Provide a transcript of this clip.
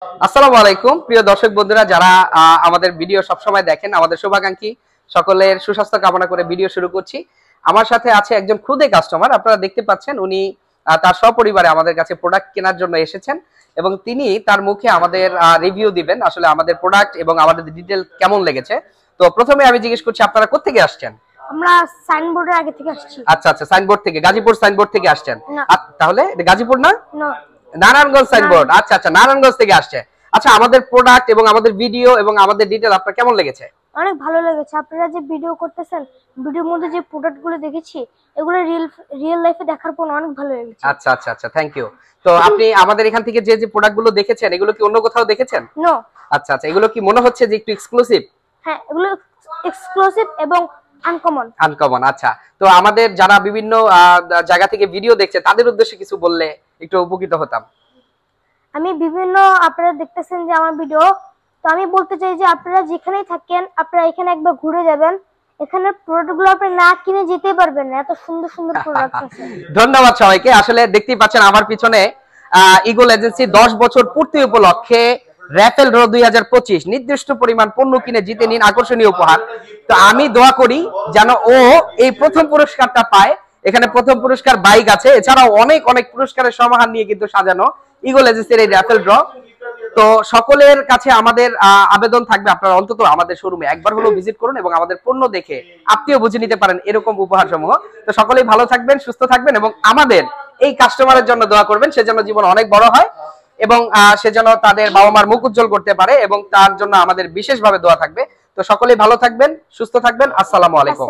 আসসালামু আলাইকুম প্রিয় দর্শক বন্ধুরা, যারা আমাদের ভিডিও সবসময় দেখেন, আমাদের শুভাকাঙ্ক্ষী সকলের সুস্বাস্থ্য কামনা করে ভিডিও শুরু করছি। আমার সাথে আছে একজন খুদে কাস্টমার, আপনারা দেখতে পাচ্ছেন উনি তার সপরিবারে আমাদের কাছে প্রোডাক্ট কেনার জন্য এসেছেন এবং তিনি তার মুখে আমাদের রিভিউ দিবেন আসলে আমাদের প্রোডাক্ট এবং আমাদের ডিটেইল কেমন লেগেছে। তো প্রথমে আমি জিজ্ঞেস করছি, আপনারা কোথা থেকে আসছেন? আমরা সাইনবোর্ডের আগে থেকে আসছি। আচ্ছা আচ্ছা, সাইনবোর্ড থেকে, গাজীপুর সাইনবোর্ড থেকে আসছেন। তাহলে এটা গাজীপুর না, না, নারায়ণগঞ্জ সাইনবোর্ড। আচ্ছা আচ্ছা, নারায়ণগঞ্জ থেকে আসছে। আচ্ছা, আমাদের প্রোডাক্ট এবং আমাদের ভিডিও এবং আমাদের ডিটেইল আপনার কেমন লেগেছে? অনেক ভালো লেগেছে। আপনারা যে ভিডিও করতেছেন, ভিডিওর মধ্যে যে প্রোডাক্টগুলো দেখেছি, এগুলো রিয়েল লাইফে দেখার পর অনেক ভালো লেগেছে। আচ্ছা আচ্ছা আচ্ছা, থ্যাংক ইউ। তো আপনি আমাদের এখান থেকে যে যে প্রোডাক্টগুলো দেখেছেন, এগুলো কি অন্য কোথাও দেখেছেন? নো। আচ্ছা আচ্ছা, এগুলো কি মনে হচ্ছে যে একটু এক্সক্লুসিভ? হ্যাঁ, এগুলো এক্সক্লুসিভ এবং আনকমন। আনকমন। আচ্ছা, তো আমাদের যারা বিভিন্ন জায়গা থেকে ভিডিও দেখছে তাদের উদ্দেশ্যে কিছু বললে একটু উপকৃত হতাম। আমি বিভিন্ন, আপনারা দেখতেছেন যে আমার ভিডিও, তো আমি বলতে চাই যে আপনারা যেখানেই থাকেন, আপনারা এখানে একবার ঘুরে যাবেন। এখানের প্রোডাক্টগুলো আপনি না কিনে যেতে পারবেন না, এত সুন্দর সুন্দর প্রোডাক্ট আছে। ধন্যবাদ সবাইকে। আসলে দেখতেই পাচ্ছেন আমার পিছনে ইগল এজেন্সি 10 বছর পূর্তি উপলক্ষে র‍্যাফেল ড্র 2025 নির্দিষ্ট পরিমাণ পণ্য কিনে জিতে নিন আকর্ষণীয় উপহার। তো আমি দোয়া করি যেন ও এই প্রথম পুরস্কারটা পায়। এখানে প্রথম পুরস্কার বাইক আছে, এছাড়াও অনেক অনেক পুরস্কারের সমাহার নিয়ে কিন্তু সাজানো ইগল এজেন্সির এই র‍্যাফেল ড্র। তো সকলের কাছে আমাদের আবেদন থাকবে, আপনারা অন্তত আমাদের শোরুমে একবার হলেও ভিজিট করুন এবং আমাদের পণ্য দেখে আপনিও বুঝে নিতে পারেন এরকম উপহার সমূহ। তো সকলেই ভালো থাকবেন, সুস্থ থাকবেন এবং আমাদের এই কাস্টমারের জন্য দোয়া করবেন, সেজন্য জীবন অনেক বড় হয় এবং সেজন্য তাদের বাবা মার মুখ উজ্জ্বল করতে পারে এবং তার জন্য আমাদের বিশেষভাবে দোয়া থাকবে। তো সকলেই ভালো থাকবেন, সুস্থ থাকবেন। আসসালামু আলাইকুম।